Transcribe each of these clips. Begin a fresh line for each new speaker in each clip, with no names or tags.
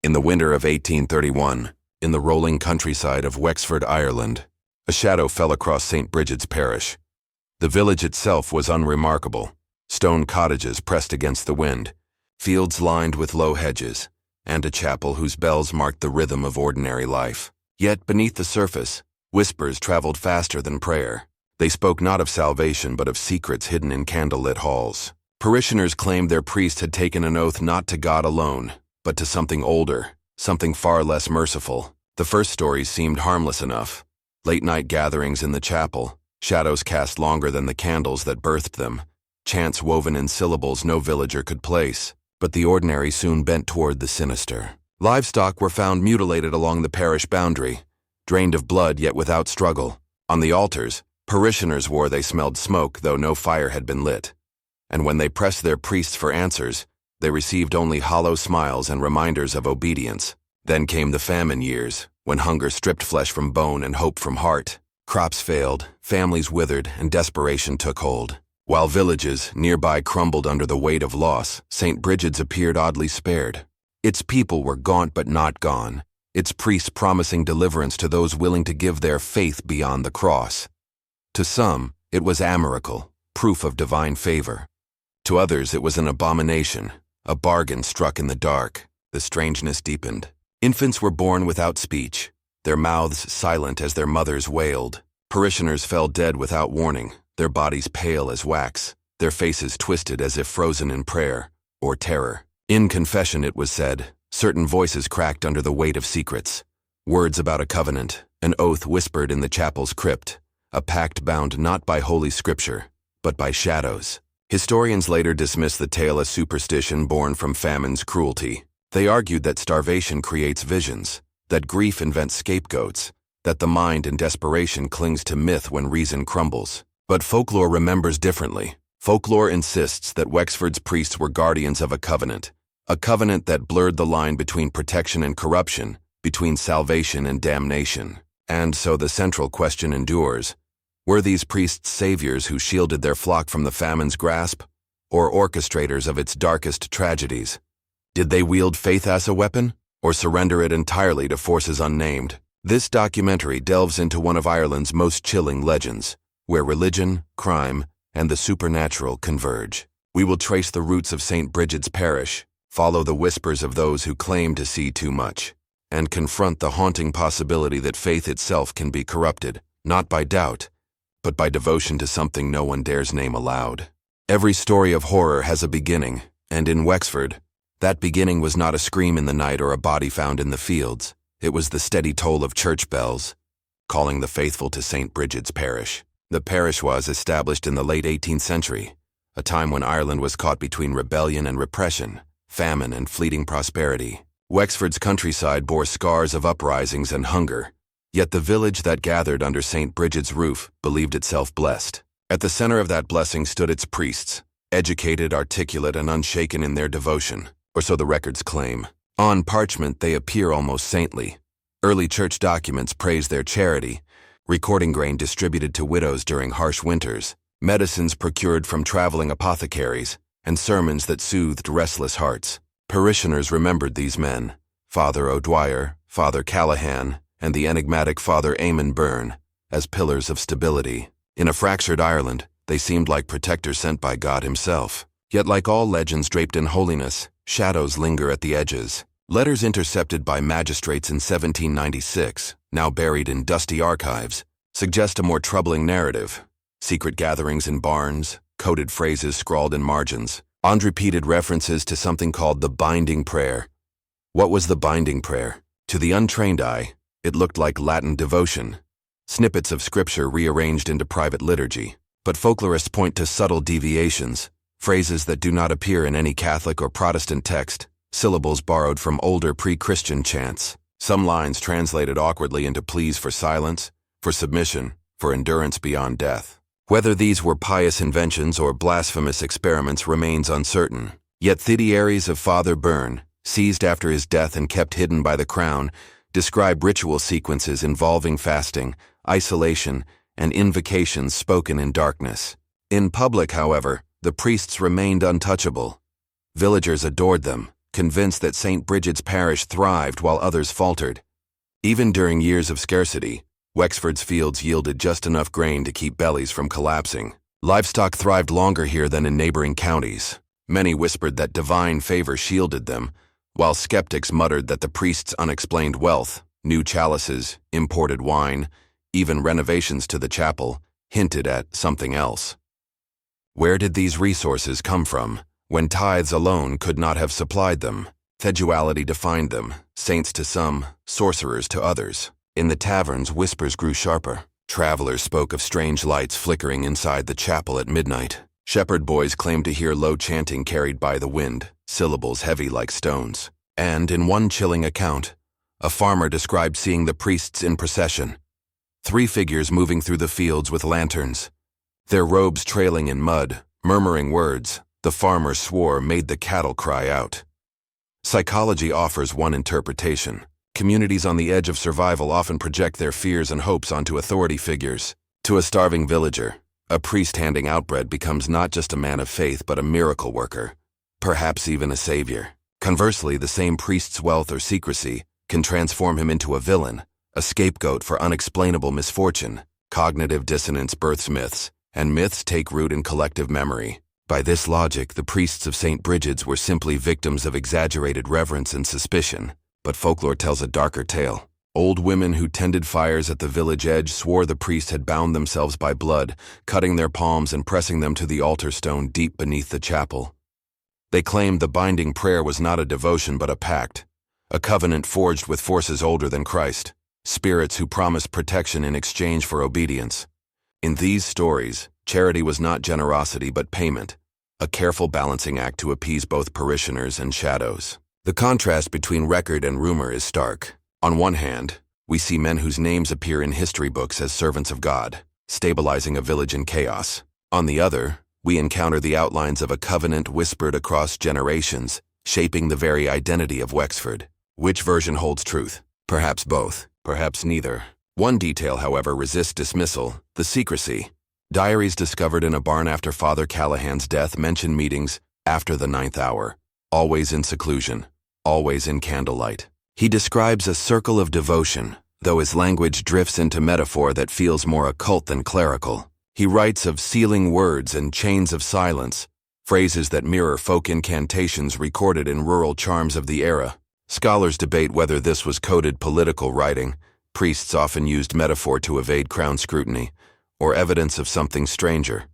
In the winter of 1831, in the rolling countryside of Wexford, Ireland, a shadow fell across St. Bridget's parish. The village itself was unremarkable. Stone cottages pressed against the wind, fields lined with low hedges, and a chapel whose bells marked the rhythm of ordinary life. Yet beneath the surface, whispers traveled faster than prayer. They spoke not of salvation but of secrets hidden in candlelit halls. Parishioners claimed their priest had taken an oath not to God alone, but to something older, something far less merciful. The first stories seemed harmless enough. Late-night gatherings in the chapel, shadows cast longer than the candles that birthed them, chants woven in syllables no villager could place. But the ordinary soon bent toward the sinister. Livestock were found mutilated along the parish boundary, drained of blood yet without struggle. On the altars, parishioners swore they smelled smoke though no fire had been lit. And when they pressed their priests for answers, they received only hollow smiles and reminders of obedience. Then came the famine years, when hunger stripped flesh from bone and hope from heart. Crops failed, families withered, and desperation took hold. While villages nearby crumbled under the weight of loss, St. Bridget's appeared oddly spared. Its people were gaunt but not gone, its priests promising deliverance to those willing to give their faith beyond the cross. To some, it was a miracle, proof of divine favor. To others, it was an abomination, a bargain struck in the dark. The strangeness deepened. Infants were born without speech, their mouths silent as their mothers wailed. Parishioners fell dead without warning, their bodies pale as wax, their faces twisted as if frozen in prayer or terror. In confession, it was said, certain voices cracked under the weight of secrets. Words about a covenant, an oath whispered in the chapel's crypt, a pact bound not by holy scripture, but by shadows. Historians later dismissed the tale as superstition born from famine's cruelty. They argued that starvation creates visions, that grief invents scapegoats, that the mind in desperation clings to myth when reason crumbles. But folklore remembers differently. Folklore insists that Wexford's priests were guardians of a covenant that blurred the line between protection and corruption, between salvation and damnation. And so the central question endures: were these priests saviors who shielded their flock from the famine's grasp, or orchestrators of its darkest tragedies? Did they wield faith as a weapon, or surrender it entirely to forces unnamed? This documentary delves into one of Ireland's most chilling legends, where religion, crime, and the supernatural converge. We will trace the roots of St. Bridget's parish, follow the whispers of those who claim to see too much, and confront the haunting possibility that faith itself can be corrupted, not by doubt, but by devotion to something no one dares name aloud. Every story of horror has a beginning, and in Wexford, that beginning was not a scream in the night or a body found in the fields. It was the steady toll of church bells, calling the faithful to St. Bridget's parish. The parish was established in the late 18th century, a time when Ireland was caught between rebellion and repression, famine and fleeting prosperity. Wexford's countryside bore scars of uprisings and hunger, yet the village that gathered under St. Bridget's roof believed itself blessed. At the center of that blessing stood its priests, educated, articulate, and unshaken in their devotion, or so the records claim. On parchment, they appear almost saintly. Early church documents praise their charity, recording grain distributed to widows during harsh winters, medicines procured from traveling apothecaries, and sermons that soothed restless hearts. Parishioners remembered these men, Father O'Dwyer, Father Callahan, and the enigmatic Father Eamon Byrne, as pillars of stability. In a fractured Ireland, they seemed like protectors sent by God himself. Yet like all legends draped in holiness, shadows linger at the edges. Letters intercepted by magistrates in 1796, now buried in dusty archives, suggest a more troubling narrative. Secret gatherings in barns, coded phrases scrawled in margins, and repeated references to something called the binding prayer. What was the binding prayer? To the untrained eye, it looked like Latin devotion, snippets of scripture rearranged into private liturgy. But folklorists point to subtle deviations, phrases that do not appear in any Catholic or Protestant text, syllables borrowed from older pre-Christian chants, some lines translated awkwardly into pleas for silence, for submission, for endurance beyond death. Whether these were pious inventions or blasphemous experiments remains uncertain. Yet thediaries of Father Byrne, seized after his death and kept hidden by the crown, describe ritual sequences involving fasting, isolation, and invocations spoken in darkness. In public, however, the priests remained untouchable. Villagers adored them, convinced that St. Bridget's parish thrived while others faltered. Even during years of scarcity, Wexford's fields yielded just enough grain to keep bellies from collapsing. Livestock thrived longer here than in neighboring counties. Many whispered that divine favor shielded them, while skeptics muttered that the priest's unexplained wealth, new chalices, imported wine, even renovations to the chapel, hinted at something else. Where did these resources come from, when tithes alone could not have supplied them? Feduality defined them, saints to some, sorcerers to others. In the taverns, whispers grew sharper. Travelers spoke of strange lights flickering inside the chapel at midnight. Shepherd boys claimed to hear low chanting carried by the wind, syllables heavy like stones. And, in one chilling account, a farmer described seeing the priests in procession. 3 figures moving through the fields with lanterns. Their robes trailing in mud, murmuring words, the farmer swore made the cattle cry out. Psychology offers one interpretation. Communities on the edge of survival often project their fears and hopes onto authority figures. To a starving villager, a priest handing out bread becomes not just a man of faith but a miracle worker, perhaps even a savior. Conversely, the same priest's wealth or secrecy can transform him into a villain, a scapegoat for unexplainable misfortune. Cognitive dissonance births myths, and myths take root in collective memory. By this logic, the priests of St. Bridget's were simply victims of exaggerated reverence and suspicion. But folklore tells a darker tale. Old women who tended fires at the village edge swore the priest had bound themselves by blood, cutting their palms and pressing them to the altar stone deep beneath the chapel. They claimed the binding prayer was not a devotion but a pact, a covenant forged with forces older than Christ, spirits who promised protection in exchange for obedience. In these stories, charity was not generosity but payment, a careful balancing act to appease both parishioners and shadows. The contrast between record and rumor is stark. On one hand, we see men whose names appear in history books as servants of God, stabilizing a village in chaos. On the other, we encounter the outlines of a covenant whispered across generations, shaping the very identity of Wexford. Which version holds truth? Perhaps both, perhaps neither. One detail, however, resists dismissal: the secrecy. Diaries discovered in a barn after Father Callahan's death mention meetings after the 9th hour, always in seclusion, always in candlelight. He describes a circle of devotion, though his language drifts into metaphor that feels more occult than clerical. He writes of sealing words and chains of silence, phrases that mirror folk incantations recorded in rural charms of the era. Scholars debate whether this was coded political writing, priests often used metaphor to evade crown scrutiny, or evidence of something stranger.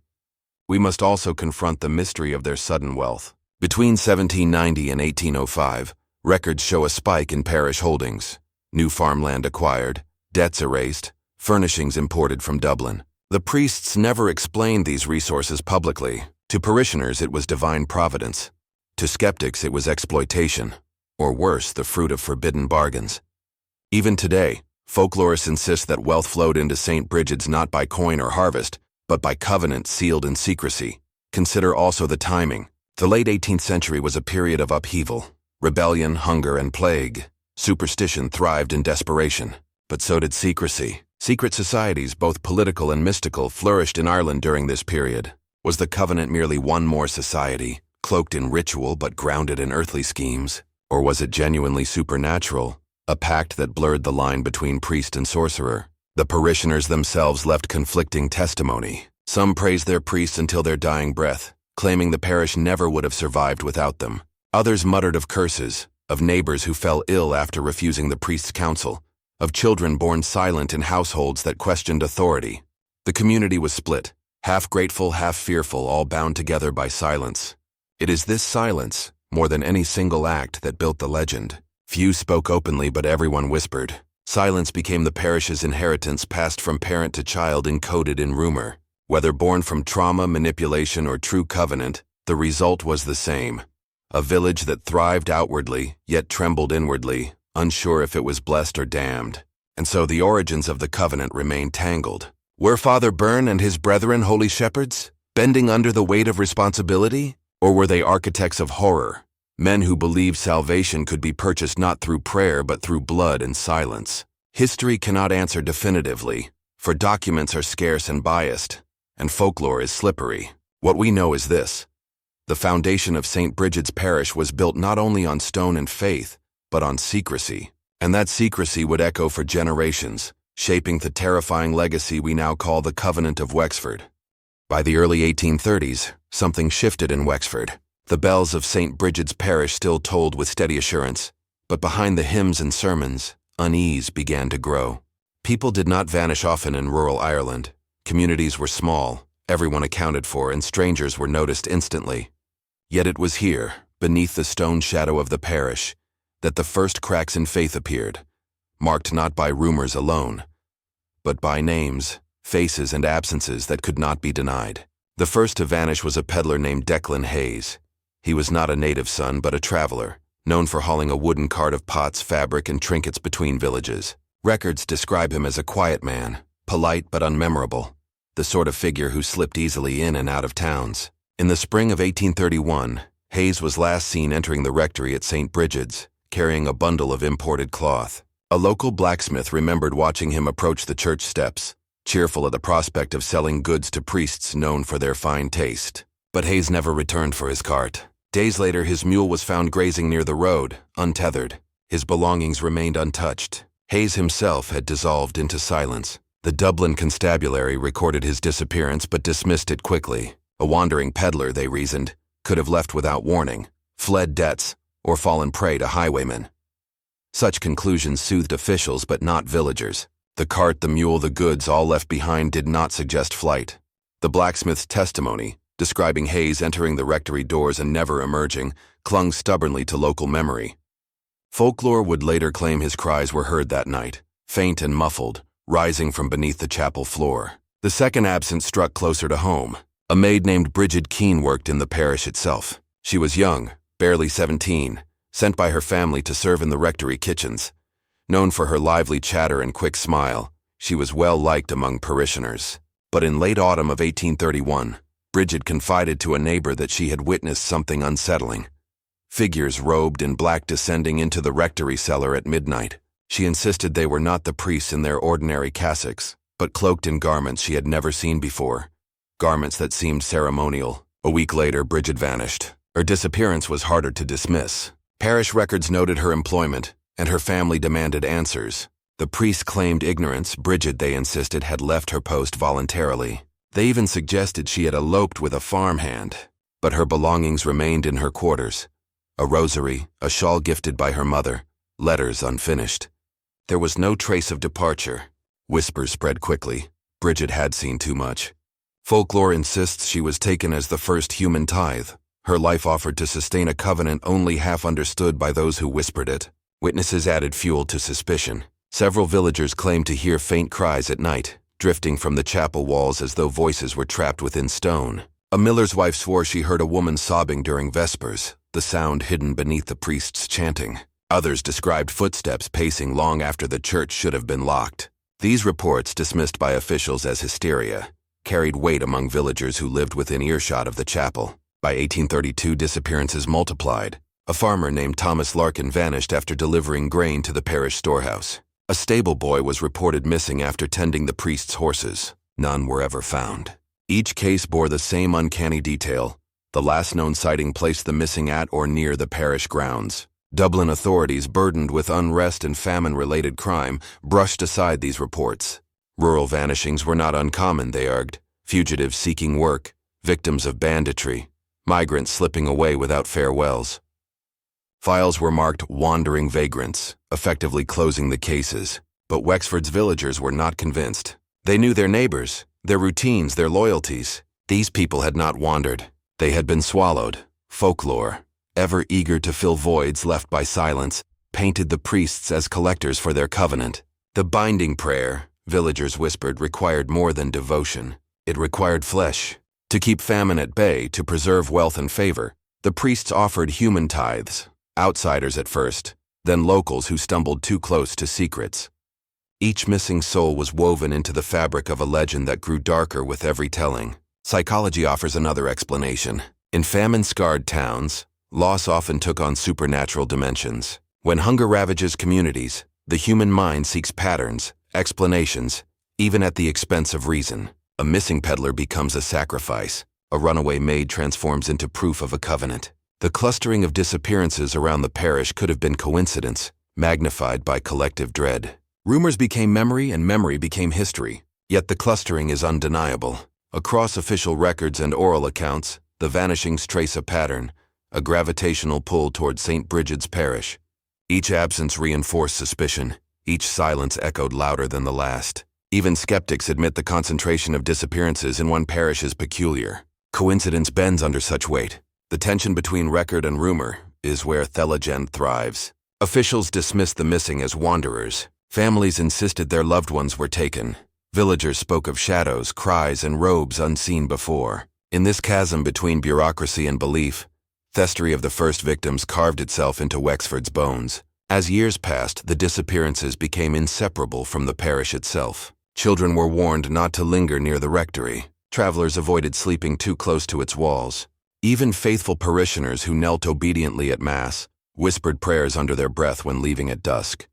We must also confront the mystery of their sudden wealth. Between 1790 and 1805, records show a spike in parish holdings, new farmland acquired, debts erased, furnishings imported from Dublin. The priests never explained these resources publicly. To parishioners, it was divine providence. To skeptics, it was exploitation, or worse, the fruit of forbidden bargains. Even today, folklorists insist that wealth flowed into St. Bridget's not by coin or harvest, but by covenant sealed in secrecy. Consider also the timing. The late 18th century was a period of upheaval. Rebellion, hunger, and plague. Superstition thrived in desperation, but so did secrecy. Secret societies, both political and mystical, flourished in Ireland during this period. Was the covenant merely one more society, cloaked in ritual but grounded in earthly schemes? Or was it genuinely supernatural, a pact that blurred the line between priest and sorcerer? The parishioners themselves left conflicting testimony. Some praised their priests until their dying breath, claiming the parish never would have survived without them. Others muttered of curses, of neighbors who fell ill after refusing the priest's counsel, of children born silent in households that questioned authority. The community was split, half grateful, half fearful, all bound together by silence. It is this silence, more than any single act, that built the legend. Few spoke openly, but everyone whispered. Silence became the parish's inheritance, passed from parent to child, encoded in rumor. Whether born from trauma, manipulation, or true covenant, the result was the same. A village that thrived outwardly, yet trembled inwardly, unsure if it was blessed or damned. And so the origins of the covenant remain tangled. Were Father Byrne and his brethren holy shepherds, bending under the weight of responsibility? Or were they architects of horror, men who believed salvation could be purchased not through prayer but through blood and silence? History cannot answer definitively, for documents are scarce and biased, and folklore is slippery. What we know is this: The foundation of St. Bridget's Parish was built not only on stone and faith, but on secrecy. And that secrecy would echo for generations, shaping the terrifying legacy we now call the Covenant of Wexford. By the early 1830s, something shifted in Wexford. The bells of St. Bridget's Parish still tolled with steady assurance, but behind the hymns and sermons, unease began to grow. People did not vanish often in rural Ireland. Communities were small, everyone accounted for, and strangers were noticed instantly. Yet it was here, beneath the stone shadow of the parish, that the first cracks in faith appeared, marked not by rumors alone, but by names, faces, and absences that could not be denied. The first to vanish was a peddler named Declan Hayes. He was not a native son, but a traveler, known for hauling a wooden cart of pots, fabric, and trinkets between villages. Records describe him as a quiet man, polite but unmemorable, the sort of figure who slipped easily in and out of towns. In the spring of 1831, Hayes was last seen entering the rectory at St. Bridget's, carrying a bundle of imported cloth. A local blacksmith remembered watching him approach the church steps, cheerful at the prospect of selling goods to priests known for their fine taste. But Hayes never returned for his cart. Days later, his mule was found grazing near the road, untethered. His belongings remained untouched. Hayes himself had dissolved into silence. The Dublin constabulary recorded his disappearance but dismissed it quickly. A wandering peddler, they reasoned, could have left without warning, fled debts, or fallen prey to highwaymen. Such conclusions soothed officials but not villagers. The cart, the mule, the goods all left behind did not suggest flight. The blacksmith's testimony, describing Hayes entering the rectory doors and never emerging, clung stubbornly to local memory. Folklore would later claim his cries were heard that night, faint and muffled, rising from beneath the chapel floor. The second absence struck closer to home. A maid named Bridget Keane worked in the parish itself. She was young, barely 17, sent by her family to serve in the rectory kitchens. Known for her lively chatter and quick smile, she was well liked among parishioners. But in late autumn of 1831, Bridget confided to a neighbor that she had witnessed something unsettling. Figures robed in black descending into the rectory cellar at midnight. She insisted they were not the priests in their ordinary cassocks, but cloaked in garments she had never seen before. Garments that seemed ceremonial. A week later, Bridget vanished. Her disappearance was harder to dismiss. Parish records noted her employment, and her family demanded answers. The priests claimed ignorance. Bridget, they insisted, had left her post voluntarily. They even suggested she had eloped with a farmhand. But her belongings remained in her quarters. A rosary, a shawl gifted by her mother, letters unfinished. There was no trace of departure. Whispers spread quickly. Bridget had seen too much. Folklore insists she was taken as the first human tithe, her life offered to sustain a covenant only half understood by those who whispered it. Witnesses added fuel to suspicion. Several villagers claimed to hear faint cries at night, drifting from the chapel walls as though voices were trapped within stone. A miller's wife swore she heard a woman sobbing during Vespers, the sound hidden beneath the priest's chanting. Others described footsteps pacing long after the church should have been locked. These reports, dismissed by officials as hysteria, carried weight among villagers who lived within earshot of the chapel. By 1832, disappearances multiplied. A farmer named Thomas Larkin vanished after delivering grain to the parish storehouse. A stable boy was reported missing after tending the priest's horses. None were ever found. Each case bore the same uncanny detail. The last known sighting placed the missing at or near the parish grounds. Dublin authorities, burdened with unrest and famine-related crime, brushed aside these reports. Rural vanishings were not uncommon, they argued. Fugitives seeking work, victims of banditry, migrants slipping away without farewells. Files were marked wandering vagrants, effectively closing the cases. But Wexford's villagers were not convinced. They knew their neighbors, their routines, their loyalties. These people had not wandered. They had been swallowed. Folklore, ever eager to fill voids left by silence, painted the priests as collectors for their covenant. The binding prayer, villagers whispered, required more than devotion. It required flesh. To keep famine at bay, to preserve wealth and favor, the priests offered human tithes, outsiders at first, then locals who stumbled too close to secrets. Each missing soul was woven into the fabric of a legend that grew darker with every telling. Psychology offers another explanation. In famine-scarred towns, loss often took on supernatural dimensions. When hunger ravages communities, the human mind seeks patterns, explanations, even at the expense of reason. A missing peddler becomes a sacrifice. A runaway maid transforms into proof of a covenant. The clustering of disappearances around the parish could have been coincidence, magnified by collective dread. Rumors became memory and memory became history. Yet the clustering is undeniable. Across official records and oral accounts, the vanishings trace a pattern, a gravitational pull toward St. Brigid's parish. Each absence reinforced suspicion. Each silence echoed louder than the last. Even skeptics admit the concentration of disappearances in one parish is peculiar. Coincidence bends under such weight. The tension between record and rumor is where thelegend thrives. Officials dismissed the missing as wanderers. Families insisted their loved ones were taken. Villagers spoke of shadows, cries, and robes unseen before. In this chasm between bureaucracy and belief, the history of the first victims carved itself into Wexford's bones. As years passed, the disappearances became inseparable from the parish itself. Children were warned not to linger near the rectory. Travelers avoided sleeping too close to its walls. Even faithful parishioners who knelt obediently at Mass whispered prayers under their breath when leaving at dusk.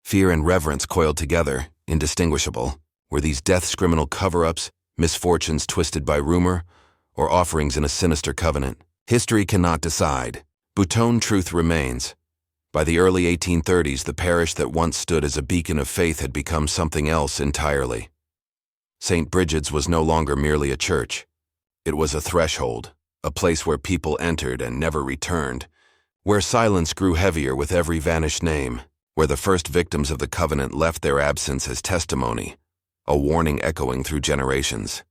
Fear and reverence coiled together, indistinguishable. Were these death's criminal cover-ups, misfortunes twisted by rumor, or offerings in a sinister covenant? History cannot decide. Boutonne truth remains. By the early 1830s, the parish that once stood as a beacon of faith had become something else entirely. St. Brigid's was no longer merely a church. It was a threshold, a place where people entered and never returned, where silence grew heavier with every vanished name, where the first victims of the covenant left their absence as testimony, a warning echoing through generations.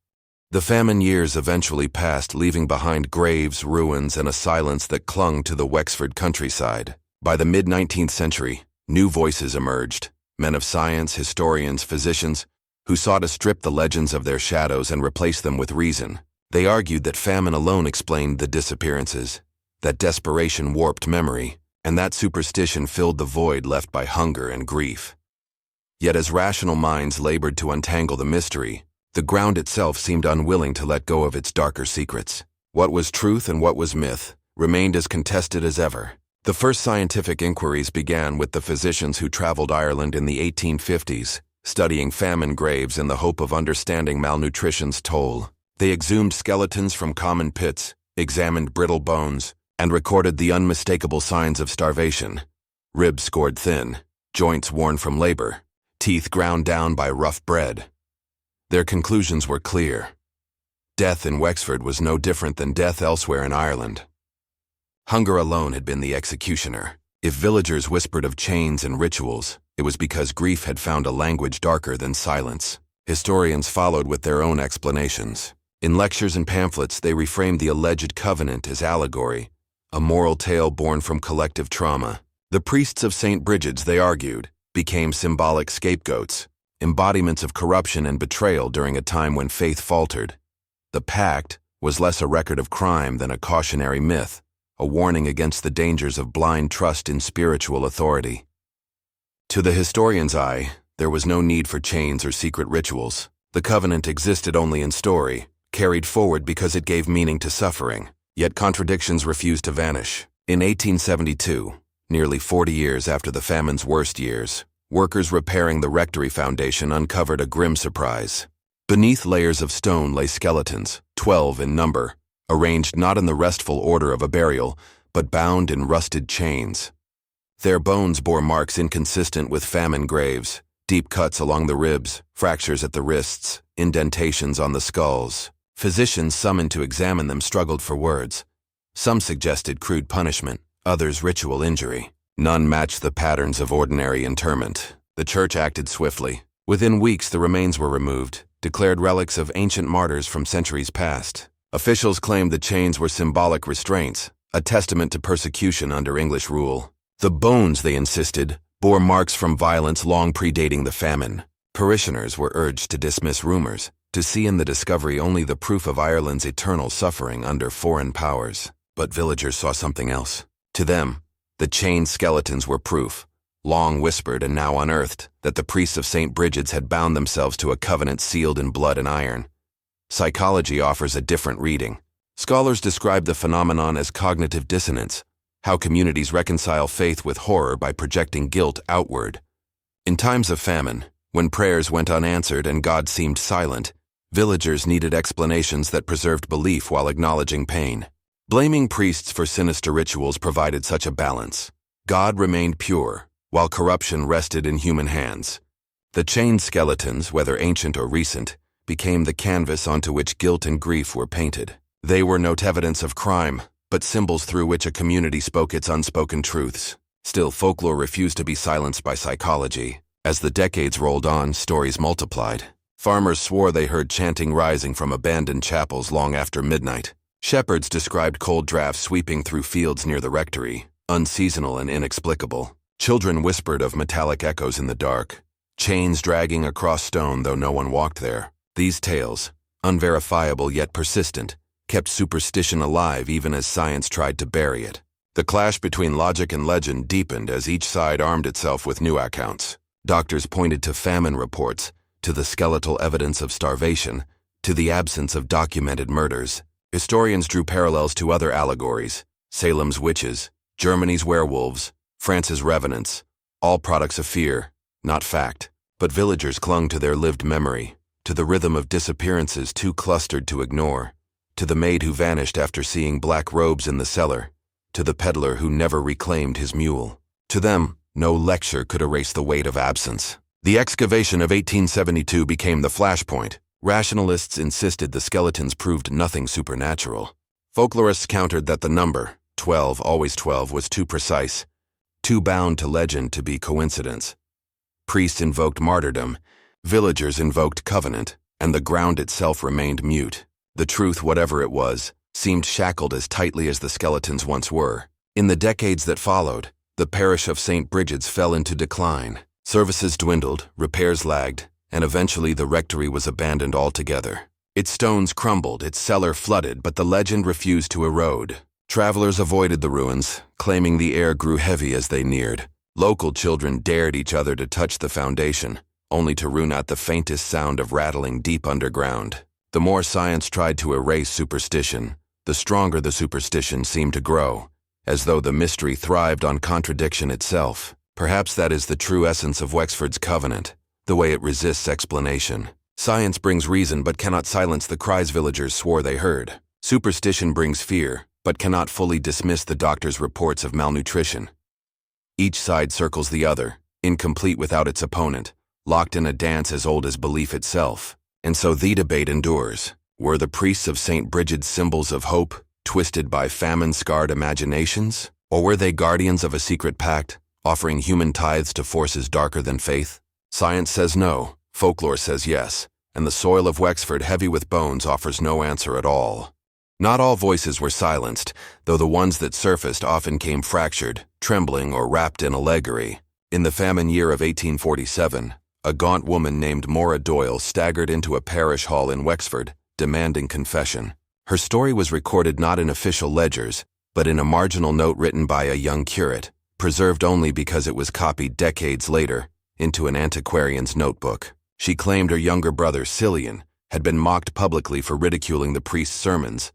The famine years eventually passed, leaving behind graves, ruins, and a silence that clung to the Wexford countryside. By the mid-19th century, new voices emerged, men of science, historians, physicians, who sought to strip the legends of their shadows and replace them with reason. They argued that famine alone explained the disappearances, that desperation warped memory, and that superstition filled the void left by hunger and grief. Yet as rational minds labored to untangle the mystery, the ground itself seemed unwilling to let go of its darker secrets. What was truth and what was myth remained as contested as ever. The first scientific inquiries began with the physicians who traveled Ireland in the 1850s, studying famine graves in the hope of understanding malnutrition's toll. They exhumed skeletons from common pits, examined brittle bones, and recorded the unmistakable signs of starvation. Ribs scored thin, joints worn from labor, teeth ground down by rough bread. Their conclusions were clear. Death in Wexford was no different than death elsewhere in Ireland. Hunger alone had been the executioner. If villagers whispered of chains and rituals, it was because grief had found a language darker than silence. Historians followed with their own explanations. In lectures and pamphlets, they reframed the alleged covenant as allegory, a moral tale born from collective trauma. The priests of St. Brigid's, they argued, became symbolic scapegoats, embodiments of corruption and betrayal during a time when faith faltered. The Pact was less a record of crime than a cautionary myth, a warning against the dangers of blind trust in spiritual authority. To the historian's eye, there was no need for chains or secret rituals. The covenant existed only in story, carried forward because it gave meaning to suffering. Yet contradictions refused to vanish. In 1872, nearly 40 years after the famine's worst years, workers repairing the rectory foundation uncovered a grim surprise. Beneath layers of stone lay skeletons, 12 in number, arranged not in the restful order of a burial, but bound in rusted chains. Their bones bore marks inconsistent with famine graves, deep cuts along the ribs, fractures at the wrists, indentations on the skulls. Physicians summoned to examine them struggled for words. Some suggested crude punishment, others ritual injury. None matched the patterns of ordinary interment. The church acted swiftly. Within weeks, the remains were removed, declared relics of ancient martyrs from centuries past. Officials claimed the chains were symbolic restraints, a testament to persecution under English rule. The bones, they insisted, bore marks from violence long predating the famine. Parishioners were urged to dismiss rumors, to see in the discovery only the proof of Ireland's eternal suffering under foreign powers. But villagers saw something else. To them, the chained skeletons were proof, long whispered and now unearthed, that the priests of St. Brigid's had bound themselves to a covenant sealed in blood and iron. Psychology offers a different reading. Scholars describe the phenomenon as cognitive dissonance, how communities reconcile faith with horror by projecting guilt outward. In times of famine, when prayers went unanswered and God seemed silent, Villagers needed explanations that preserved belief while acknowledging pain. Blaming priests for sinister rituals provided such a balance. God remained pure, while corruption rested in human hands. The chained skeletons, whether ancient or recent, became the canvas onto which guilt and grief were painted. They were no evidence of crime, but symbols through which a community spoke its unspoken truths. Still, folklore refused to be silenced by psychology. As the decades rolled on, stories multiplied. Farmers swore they heard chanting rising from abandoned chapels long after midnight. Shepherds described cold drafts sweeping through fields near the rectory, unseasonal and inexplicable. Children whispered of metallic echoes in the dark, chains dragging across stone though no one walked there. These tales, unverifiable yet persistent, kept superstition alive even as science tried to bury it. The clash between logic and legend deepened as each side armed itself with new accounts. Doctors pointed to famine reports, to the skeletal evidence of starvation, to the absence of documented murders. Historians drew parallels to other allegories: Salem's witches, Germany's werewolves, France's revenants, all products of fear, not fact. But villagers clung to their lived memory, to the rhythm of disappearances too clustered to ignore, to the maid who vanished after seeing black robes in the cellar, to the peddler who never reclaimed his mule. To them, no lecture could erase the weight of absence. The excavation of 1872 became the flashpoint. Rationalists insisted the skeletons proved nothing supernatural. Folklorists countered that the number, 12, always 12, was too precise, too bound to legend to be coincidence. Priests invoked martyrdom, villagers invoked covenant, and the ground itself remained mute. The truth, whatever it was, seemed shackled as tightly as the skeletons once were. In the decades that followed, the parish of St. Brigid's fell into decline. Services dwindled, repairs lagged, and eventually the rectory was abandoned altogether. Its stones crumbled, its cellar flooded, but the legend refused to erode. Travelers avoided the ruins, claiming the air grew heavy as they neared. Local children dared each other to touch the foundation, only to rue not the faintest sound of rattling deep underground. The more science tried to erase superstition, the stronger the superstition seemed to grow, as though the mystery thrived on contradiction itself. Perhaps that is the true essence of Wexford's covenant, the way it resists explanation. Science brings reason but cannot silence the cries villagers swore they heard. Superstition brings fear, but cannot fully dismiss the doctor's reports of malnutrition. Each side circles the other, incomplete without its opponent, locked in a dance as old as belief itself. And so the debate endures. Were the priests of St. Brigid's symbols of hope, twisted by famine-scarred imaginations? Or were they guardians of a secret pact, offering human tithes to forces darker than faith? Science says no, folklore says yes, and the soil of Wexford, heavy with bones, offers no answer at all. Not all voices were silenced, though the ones that surfaced often came fractured, trembling, or wrapped in allegory. In the famine year of 1847, a gaunt woman named Mora Doyle staggered into a parish hall in Wexford, demanding confession. Her story was recorded not in official ledgers, but in a marginal note written by a young curate, preserved only because it was copied decades later into an antiquarian's notebook. She claimed her younger brother, Cillian, had been mocked publicly for ridiculing the priest's sermons,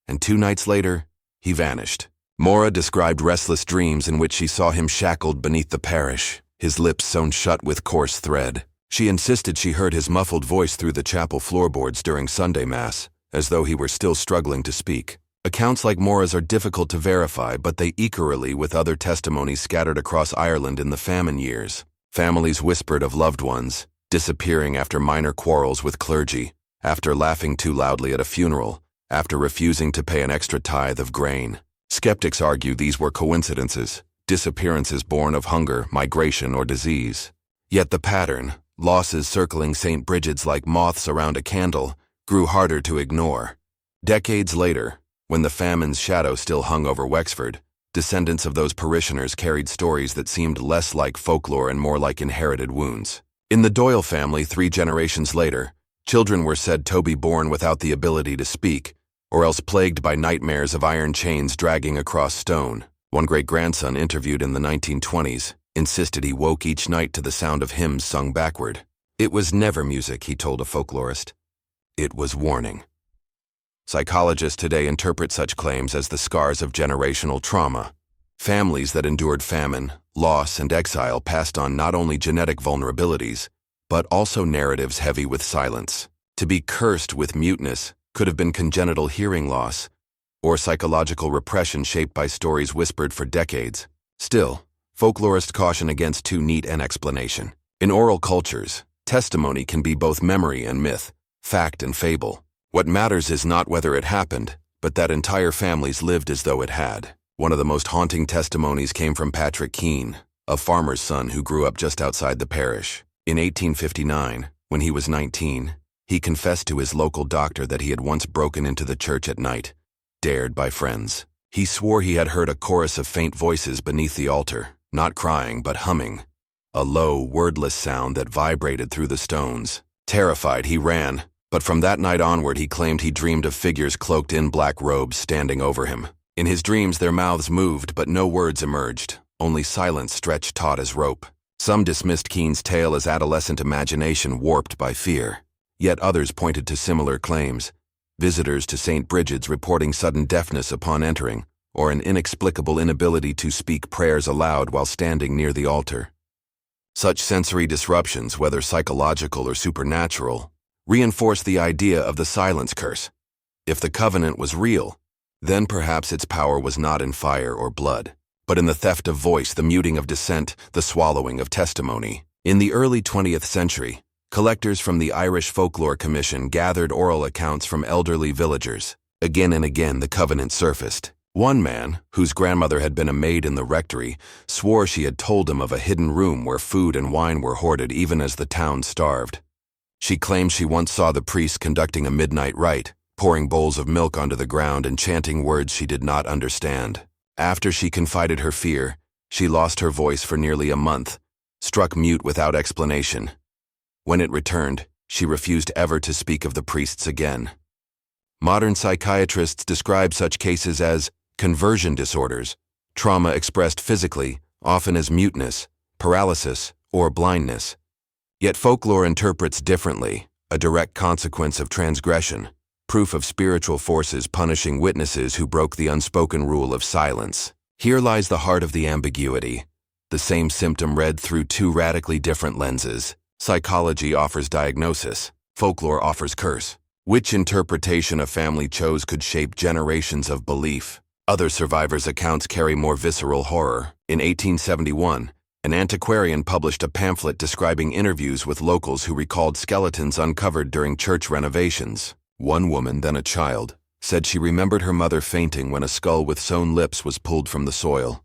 and 2 nights later, he vanished. Mora described restless dreams in which she saw him shackled beneath the parish, his lips sewn shut with coarse thread. She insisted she heard his muffled voice through the chapel floorboards during Sunday Mass, as though he were still struggling to speak. Accounts like Mora's are difficult to verify, but they equally with other testimonies scattered across Ireland in the famine years. Families whispered of loved ones disappearing after minor quarrels with clergy, after laughing too loudly at a funeral, after refusing to pay an extra tithe of grain. Skeptics argue these were coincidences, disappearances born of hunger, migration, or disease. Yet the pattern, losses circling St. Brigid's like moths around a candle, grew harder to ignore. Decades later, when the famine's shadow still hung over Wexford, descendants of those parishioners carried stories that seemed less like folklore and more like inherited wounds. In the Doyle family 3 generations later, children were said to be born without the ability to speak, or else plagued by nightmares of iron chains dragging across stone. One great-grandson interviewed in the 1920s insisted he woke each night to the sound of hymns sung backward. It was never music, he told a folklorist. It was warning. Psychologists today interpret such claims as the scars of generational trauma. Families that endured famine, loss, and exile passed on not only genetic vulnerabilities, but also narratives heavy with silence. To be cursed with muteness could have been congenital hearing loss, or psychological repression shaped by stories whispered for decades. Still, folklorists caution against too neat an explanation. In oral cultures, testimony can be both memory and myth, fact and fable. What matters is not whether it happened, but that entire families lived as though it had. One of the most haunting testimonies came from Patrick Keene, a farmer's son who grew up just outside the parish. In 1859, when he was 19, he confessed to his local doctor that he had once broken into the church at night, dared by friends. He swore he had heard a chorus of faint voices beneath the altar, not crying but humming, a low, wordless sound that vibrated through the stones. Terrified, he ran, but from that night onward he claimed he dreamed of figures cloaked in black robes standing over him. In his dreams their mouths moved, but no words emerged, only silence stretched taut as rope. Some dismissed Keene's tale as adolescent imagination warped by fear, yet others pointed to similar claims. Visitors to St. Brigid's reporting sudden deafness upon entering, or an inexplicable inability to speak prayers aloud while standing near the altar. Such sensory disruptions, whether psychological or supernatural, reinforce the idea of the silence curse. If the covenant was real, then perhaps its power was not in fire or blood, but in the theft of voice, the muting of dissent, the swallowing of testimony. In the early 20th century, collectors from the Irish Folklore Commission gathered oral accounts from elderly villagers. Again and again the covenant surfaced. One man, whose grandmother had been a maid in the rectory, swore she had told him of a hidden room where food and wine were hoarded even as the town starved. She claimed she once saw the priest conducting a midnight rite, pouring bowls of milk onto the ground and chanting words she did not understand. After she confided her fear, she lost her voice for nearly a month, struck mute without explanation. When it returned, she refused ever to speak of the priests again. Modern psychiatrists describe such cases as conversion disorders, trauma expressed physically, often as muteness, paralysis, or blindness. Yet folklore interprets differently, a direct consequence of transgression, proof of spiritual forces punishing witnesses who broke the unspoken rule of silence. Here lies the heart of the ambiguity, the same symptom read through two radically different lenses. Psychology offers diagnosis, folklore offers curse. Which interpretation a family chose could shape generations of belief. Other survivors' accounts carry more visceral horror. In 1871, an antiquarian published a pamphlet describing interviews with locals who recalled skeletons uncovered during church renovations. One woman, then a child, said she remembered her mother fainting when a skull with sewn lips was pulled from the soil.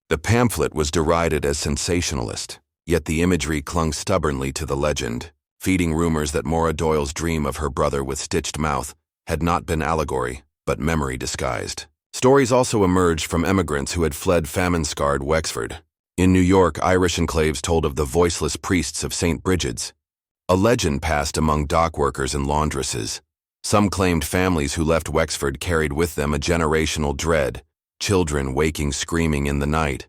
The pamphlet was derided as sensationalist, yet the imagery clung stubbornly to the legend, feeding rumors that Maura Doyle's dream of her brother with stitched mouth had not been allegory, but memory disguised. Stories also emerged from emigrants who had fled famine-scarred Wexford. In New York, Irish enclaves told of the voiceless priests of St. Brigid's. A legend passed among dock workers and laundresses. Some claimed families who left Wexford carried with them a generational dread, children waking screaming in the night,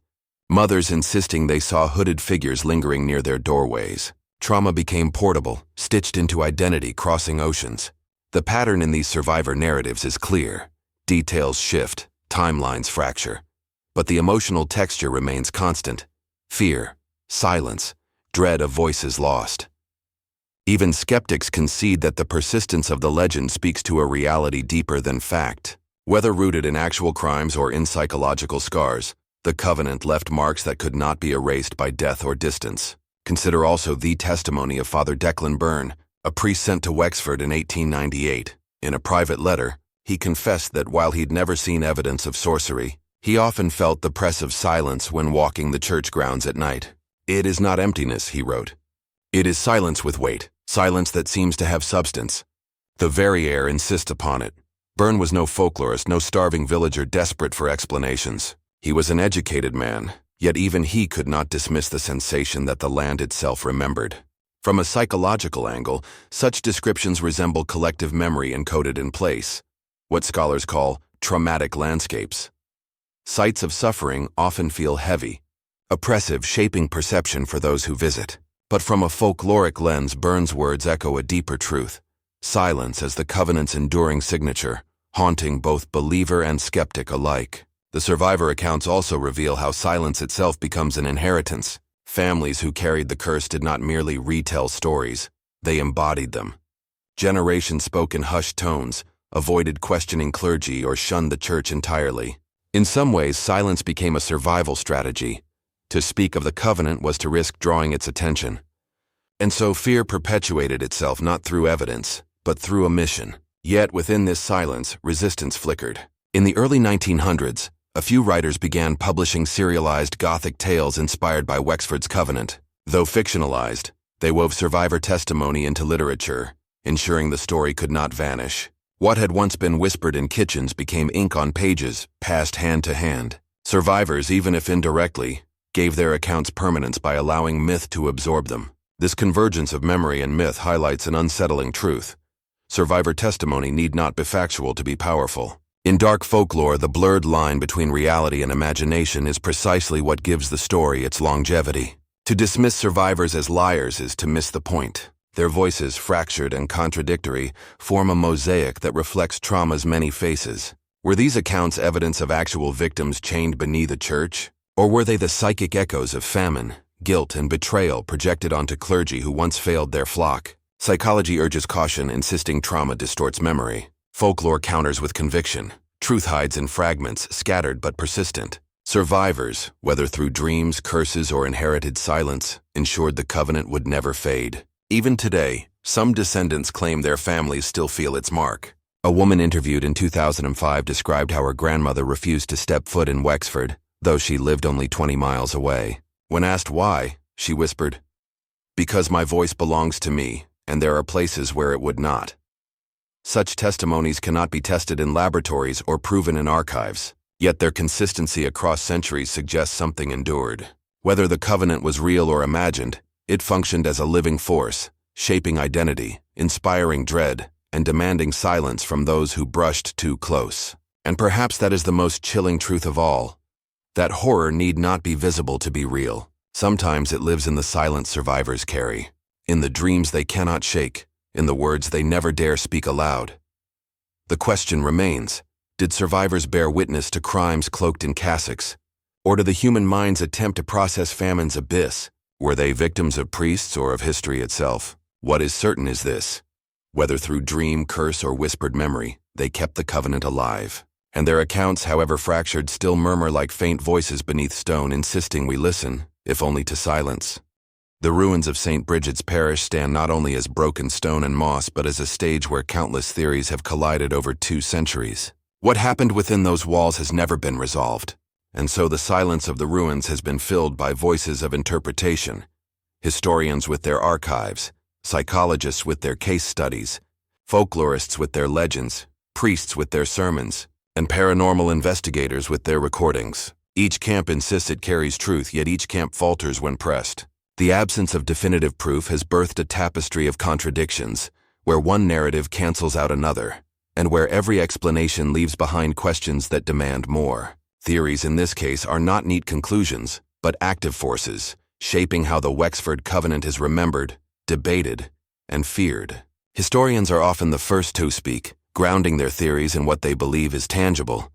mothers insisting they saw hooded figures lingering near their doorways. Trauma became portable, stitched into identity crossing oceans. The pattern in these survivor narratives is clear. Details shift, timelines fracture. But the emotional texture remains constant. Fear, silence, dread of voices lost. Even skeptics concede that the persistence of the legend speaks to a reality deeper than fact. Whether rooted in actual crimes or in psychological scars, the covenant left marks that could not be erased by death or distance. Consider also the testimony of Father Declan Byrne, a priest sent to Wexford in 1898. In a private letter, he confessed that while he'd never seen evidence of sorcery, he often felt the press of silence when walking the church grounds at night. "It is not emptiness," he wrote. "It is silence with weight, silence that seems to have substance. The very air insists upon it." Byrne was no folklorist, no starving villager desperate for explanations. He was an educated man, yet even he could not dismiss the sensation that the land itself remembered. From a psychological angle, such descriptions resemble collective memory encoded in place, what scholars call traumatic landscapes. Sites of suffering often feel heavy, oppressive, shaping perception for those who visit. But from a folkloric lens, Byrne's words echo a deeper truth: silence as the covenant's enduring signature, haunting both believer and skeptic alike. The survivor accounts also reveal how silence itself becomes an inheritance. Families who carried the curse did not merely retell stories, they embodied them. Generations spoke in hushed tones, avoided questioning clergy, or shunned the church entirely. In some ways, silence became a survival strategy. To speak of the covenant was to risk drawing its attention. And so fear perpetuated itself not through evidence, but through omission. Yet within this silence, resistance flickered. In the early 1900s, a few writers began publishing serialized Gothic tales inspired by Wexford's covenant. Though fictionalized, they wove survivor testimony into literature, ensuring the story could not vanish. What had once been whispered in kitchens became ink on pages, passed hand to hand. Survivors, even if indirectly, gave their accounts permanence by allowing myth to absorb them. This convergence of memory and myth highlights an unsettling truth. Survivor testimony need not be factual to be powerful. In dark folklore, the blurred line between reality and imagination is precisely what gives the story its longevity. To dismiss survivors as liars is to miss the point. Their voices, fractured and contradictory, form a mosaic that reflects trauma's many faces. Were these accounts evidence of actual victims chained beneath a church? Or were they the psychic echoes of famine, guilt, and betrayal projected onto clergy who once failed their flock? Psychology urges caution, insisting trauma distorts memory. Folklore counters with conviction. Truth hides in fragments, scattered but persistent. Survivors, whether through dreams, curses, or inherited silence, ensured the covenant would never fade. Even today, some descendants claim their families still feel its mark. A woman interviewed in 2005 described how her grandmother refused to step foot in Wexford, though she lived only 20 miles away. When asked why, she whispered, "Because my voice belongs to me, and there are places where it would not." Such testimonies cannot be tested in laboratories or proven in archives, yet their consistency across centuries suggests something endured. Whether the covenant was real or imagined, it functioned as a living force, shaping identity, inspiring dread, and demanding silence from those who brushed too close. And perhaps that is the most chilling truth of all, that horror need not be visible to be real. Sometimes it lives in the silence survivors carry, in the dreams they cannot shake, in the words they never dare speak aloud. The question remains, did survivors bear witness to crimes cloaked in cassocks? Or do the human mind's attempt to process famine's abyss? Were they victims of priests or of history itself? What is certain is this: whether through dream, curse, or whispered memory, they kept the covenant alive. And their accounts, however fractured, still murmur like faint voices beneath stone, insisting we listen, if only to silence. The ruins of St. Bridget's Parish stand not only as broken stone and moss, but as a stage where countless theories have collided over 2 centuries. What happened within those walls has never been resolved, and so the silence of the ruins has been filled by voices of interpretation, historians with their archives, psychologists with their case studies, folklorists with their legends, priests with their sermons, and paranormal investigators with their recordings. Each camp insists it carries truth, yet each camp falters when pressed. The absence of definitive proof has birthed a tapestry of contradictions, where one narrative cancels out another, and where every explanation leaves behind questions that demand more. Theories in this case are not neat conclusions, but active forces, shaping how the Wexford Covenant is remembered, debated, and feared. Historians are often the first to speak, grounding their theories in what they believe is tangible: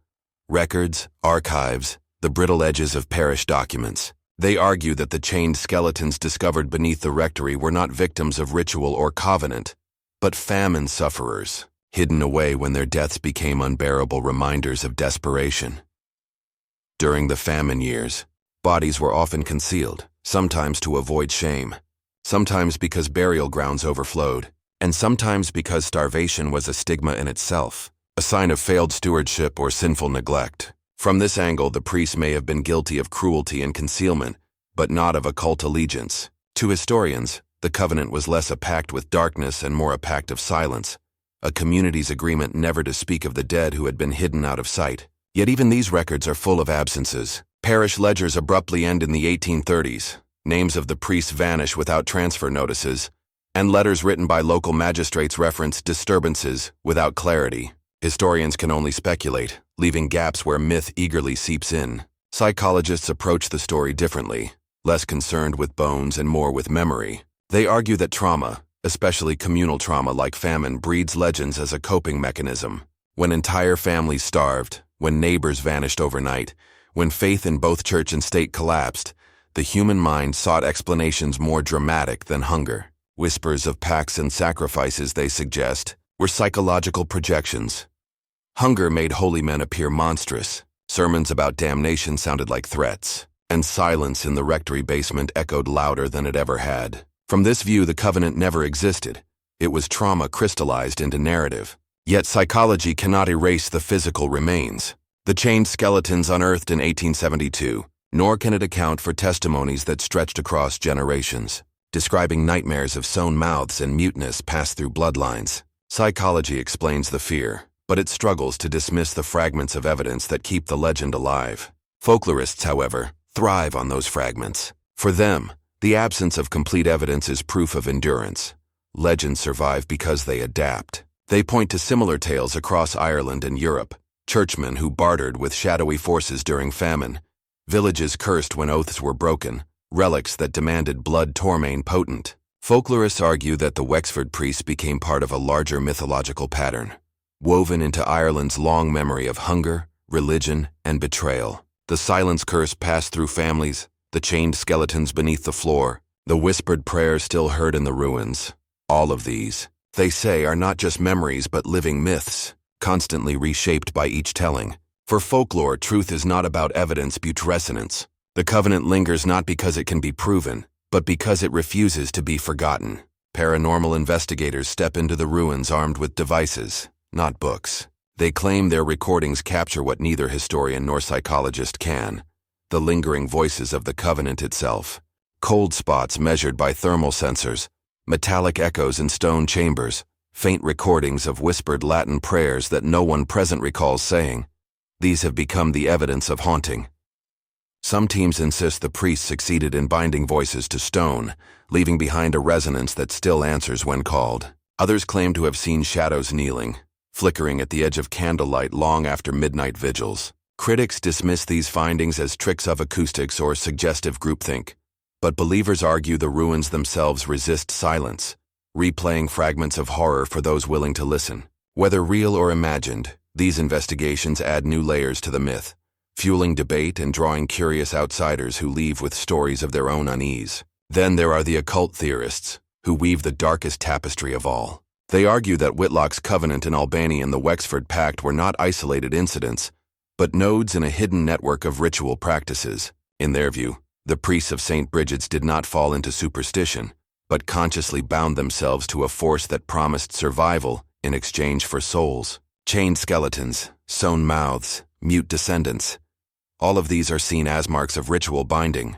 records, archives, the brittle edges of parish documents. They argue that the chained skeletons discovered beneath the rectory were not victims of ritual or covenant, but famine sufferers, hidden away when their deaths became unbearable reminders of desperation. During the famine years, bodies were often concealed, sometimes to avoid shame, sometimes because burial grounds overflowed, and sometimes because starvation was a stigma in itself, a sign of failed stewardship or sinful neglect. From this angle, the priests may have been guilty of cruelty and concealment, but not of occult allegiance. To historians, the covenant was less a pact with darkness and more a pact of silence, a community's agreement never to speak of the dead who had been hidden out of sight. Yet even these records are full of absences. Parish ledgers abruptly end in the 1830s, names of the priests vanish without transfer notices, and letters written by local magistrates reference disturbances without clarity. Historians can only speculate, leaving gaps where myth eagerly seeps in. Psychologists approach the story differently, less concerned with bones and more with memory. They argue that trauma, especially communal trauma like famine, breeds legends as a coping mechanism. When entire families starved, when neighbors vanished overnight, when faith in both church and state collapsed, the human mind sought explanations more dramatic than hunger. Whispers of pacts and sacrifices, they suggest, were psychological projections. Hunger made holy men appear monstrous. Sermons about damnation sounded like threats, and silence in the rectory basement echoed louder than it ever had. From this view, the covenant never existed. It was trauma crystallized into narrative. Yet psychology cannot erase the physical remains. The chained skeletons unearthed in 1872, nor can it account for testimonies that stretched across generations, describing nightmares of sewn mouths and muteness passed through bloodlines. Psychology explains the fear, but it struggles to dismiss the fragments of evidence that keep the legend alive. Folklorists, however, thrive on those fragments. For them, the absence of complete evidence is proof of endurance. Legends survive because they adapt. They point to similar tales across Ireland and Europe: churchmen who bartered with shadowy forces during famine, villages cursed when oaths were broken, relics that demanded blood torment potent. Folklorists argue that the Wexford priests became part of a larger mythological pattern, woven into Ireland's long memory of hunger, religion, and betrayal. The silence curse passed through families, the chained skeletons beneath the floor, the whispered prayers still heard in the ruins. All of these, they say, are not just memories but living myths, constantly reshaped by each telling. For folklore, truth is not about evidence but resonance. The covenant lingers not because it can be proven, but because it refuses to be forgotten. Paranormal investigators step into the ruins armed with devices, not books. They claim their recordings capture what neither historian nor psychologist can: the lingering voices of the covenant itself. Cold spots measured by thermal sensors, metallic echoes in stone chambers, faint recordings of whispered Latin prayers that no one present recalls saying. These have become the evidence of haunting. Some teams insist the priests succeeded in binding voices to stone, leaving behind a resonance that still answers when called. Others claim to have seen shadows kneeling, flickering at the edge of candlelight long after midnight vigils. Critics dismiss these findings as tricks of acoustics or suggestive groupthink, but believers argue the ruins themselves resist silence, replaying fragments of horror for those willing to listen. Whether real or imagined, these investigations add new layers to the myth, fueling debate and drawing curious outsiders who leave with stories of their own unease. Then there are the occult theorists, who weave the darkest tapestry of all. They argue that Whitlock's covenant in Albany and the Wexford Pact were not isolated incidents, but nodes in a hidden network of ritual practices. In their view, the priests of St. Bridget's did not fall into superstition, but consciously bound themselves to a force that promised survival in exchange for souls. Chained skeletons, sewn mouths, mute descendants. All of these are seen as marks of ritual binding,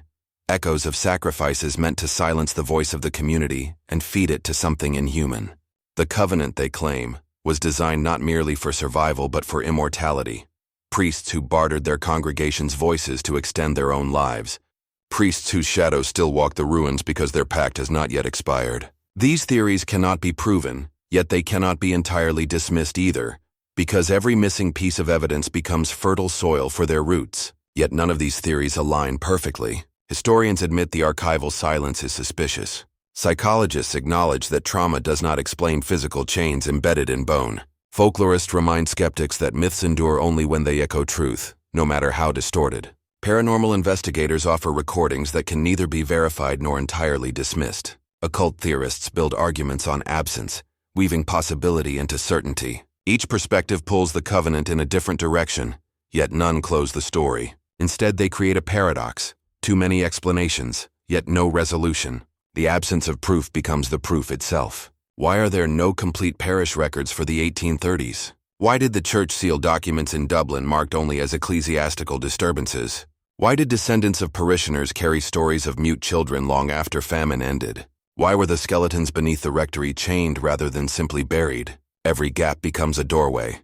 echoes of sacrifices meant to silence the voice of the community and feed it to something inhuman. The covenant, they claim, was designed not merely for survival but for immortality. Priests who bartered their congregations' voices to extend their own lives. Priests whose shadows still walk the ruins because their pact has not yet expired. These theories cannot be proven, yet they cannot be entirely dismissed either, because every missing piece of evidence becomes fertile soil for their roots. Yet none of these theories align perfectly. Historians admit the archival silence is suspicious. Psychologists acknowledge that trauma does not explain physical chains embedded in bone. Folklorists remind skeptics that myths endure only when they echo truth, no matter how distorted. Paranormal investigators offer recordings that can neither be verified nor entirely dismissed. Occult theorists build arguments on absence, weaving possibility into certainty. Each perspective pulls the covenant in a different direction, yet none close the story. Instead, they create a paradox: too many explanations, yet no resolution. The absence of proof becomes the proof itself. Why are there no complete parish records for the 1830s? Why did the church seal documents in Dublin marked only as ecclesiastical disturbances? Why did descendants of parishioners carry stories of mute children long after famine ended? Why were the skeletons beneath the rectory chained rather than simply buried? Every gap becomes a doorway.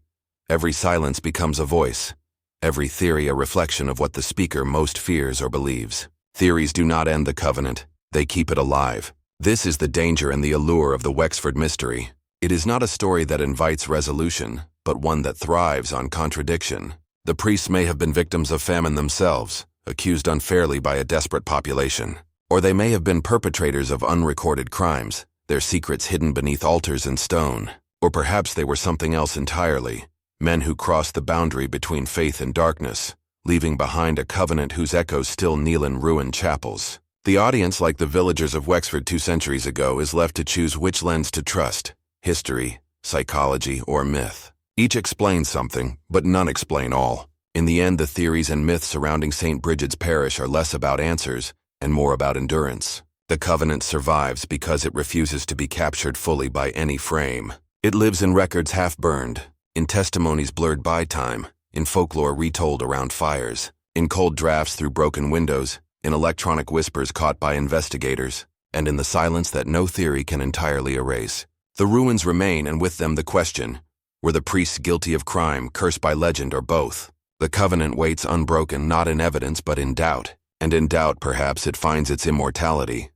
Every silence becomes a voice. Every theory a reflection of what the speaker most fears or believes. Theories do not end the covenant, they keep it alive. This is the danger and the allure of the Wexford mystery. It is not a story that invites resolution, but one that thrives on contradiction. The priests may have been victims of famine themselves, accused unfairly by a desperate population. Or they may have been perpetrators of unrecorded crimes, their secrets hidden beneath altars and stone. Or perhaps they were something else entirely, men who crossed the boundary between faith and darkness, leaving behind a covenant whose echoes still kneel in ruined chapels. The audience, like the villagers of Wexford 2 centuries ago, is left to choose which lens to trust: history, psychology, or myth. Each explains something, but none explain all. In the end, the theories and myths surrounding St. Bridget's Parish are less about answers and more about endurance. The Covenant survives because it refuses to be captured fully by any frame. It lives in records half-burned, in testimonies blurred by time, in folklore retold around fires, in cold drafts through broken windows, in electronic whispers caught by investigators, and in the silence that no theory can entirely erase. The ruins remain, and with them the question: were the priests guilty of crime, cursed by legend, or both? The Covenant waits unbroken, not in evidence but in doubt, and in doubt perhaps it finds its immortality.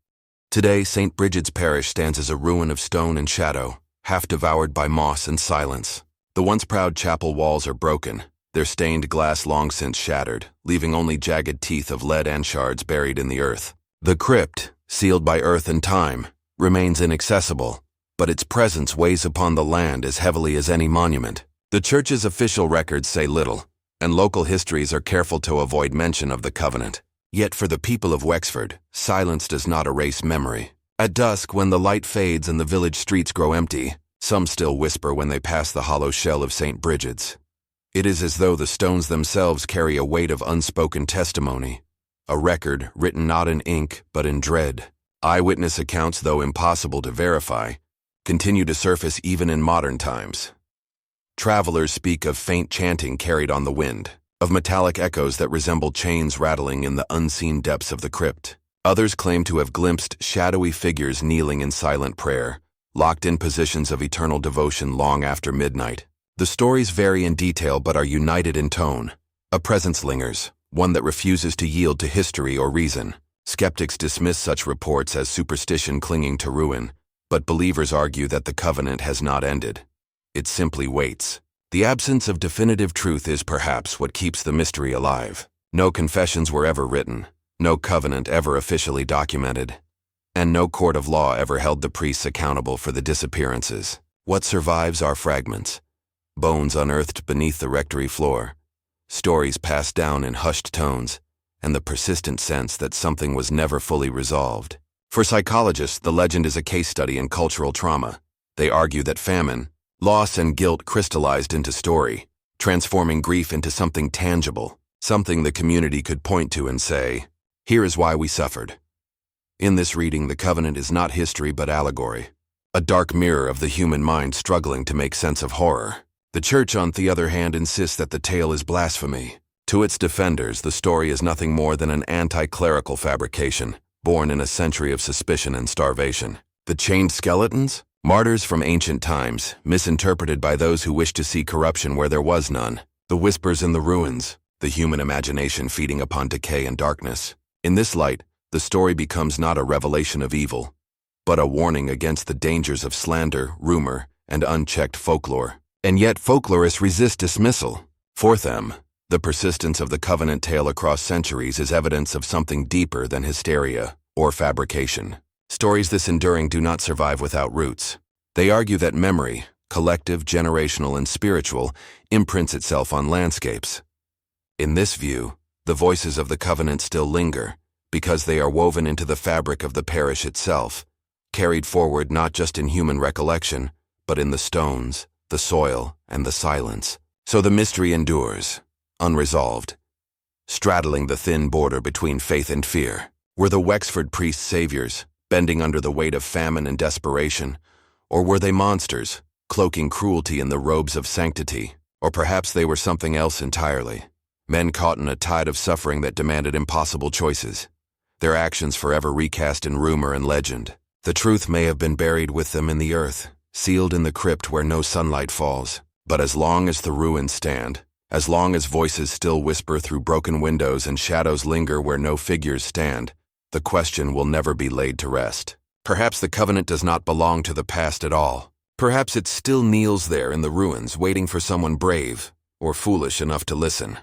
Today, St. Bridget's Parish stands as a ruin of stone and shadow, half devoured by moss and silence. The once proud chapel walls are broken, their stained glass long since shattered, leaving only jagged teeth of lead and shards buried in the earth. The crypt, sealed by earth and time, remains inaccessible, but its presence weighs upon the land as heavily as any monument. The church's official records say little, and local histories are careful to avoid mention of the Covenant. Yet for the people of Wexford, silence does not erase memory. At dusk, when the light fades and the village streets grow empty, some still whisper when they pass the hollow shell of St. Bridget's. It is as though the stones themselves carry a weight of unspoken testimony, a record written not in ink but in dread. Eyewitness accounts, though impossible to verify, continue to surface even in modern times. Travelers speak of faint chanting carried on the wind, of metallic echoes that resemble chains rattling in the unseen depths of the crypt. Others claim to have glimpsed shadowy figures kneeling in silent prayer, locked in positions of eternal devotion long after midnight. The stories vary in detail but are united in tone. A presence lingers, one that refuses to yield to history or reason. Skeptics dismiss such reports as superstition clinging to ruin, but believers argue that the Covenant has not ended. It simply waits. The absence of definitive truth is perhaps what keeps the mystery alive. No confessions were ever written, no covenant ever officially documented, and no court of law ever held the priests accountable for the disappearances. What survives are fragments, bones unearthed beneath the rectory floor, stories passed down in hushed tones, and the persistent sense that something was never fully resolved. For psychologists, the legend is a case study in cultural trauma. They argue that famine, loss, and guilt crystallized into story, transforming grief into something tangible, something the community could point to and say, "Here is why we suffered." In this reading, the Covenant is not history but allegory, a dark mirror of the human mind struggling to make sense of horror. The Church, on the other hand, insists that the tale is blasphemy. To its defenders, the story is nothing more than an anti-clerical fabrication, born in a century of suspicion and starvation. The chained skeletons? Martyrs from ancient times, misinterpreted by those who wish to see corruption where there was none. The whispers in the ruins, the human imagination feeding upon decay and darkness. In this light, the story becomes not a revelation of evil, but a warning against the dangers of slander, rumor, and unchecked folklore. And yet folklorists resist dismissal. For them, the persistence of the Covenant tale across centuries is evidence of something deeper than hysteria or fabrication. Stories this enduring do not survive without roots. They argue that memory, collective, generational, and spiritual, imprints itself on landscapes. In this view, the voices of the Covenant still linger, because they are woven into the fabric of the parish itself, carried forward not just in human recollection, but in the stones, the soil, and the silence. So the mystery endures, unresolved, straddling the thin border between faith and fear. Were the Wexford priests saviors, bending under the weight of famine and desperation? Or were they monsters, cloaking cruelty in the robes of sanctity? Or perhaps they were something else entirely, men caught in a tide of suffering that demanded impossible choices, their actions forever recast in rumor and legend. The truth may have been buried with them in the earth, sealed in the crypt where no sunlight falls. But as long as the ruins stand, as long as voices still whisper through broken windows and shadows linger where no figures stand, the question will never be laid to rest. Perhaps the Covenant does not belong to the past at all. Perhaps it still kneels there in the ruins, waiting for someone brave or foolish enough to listen.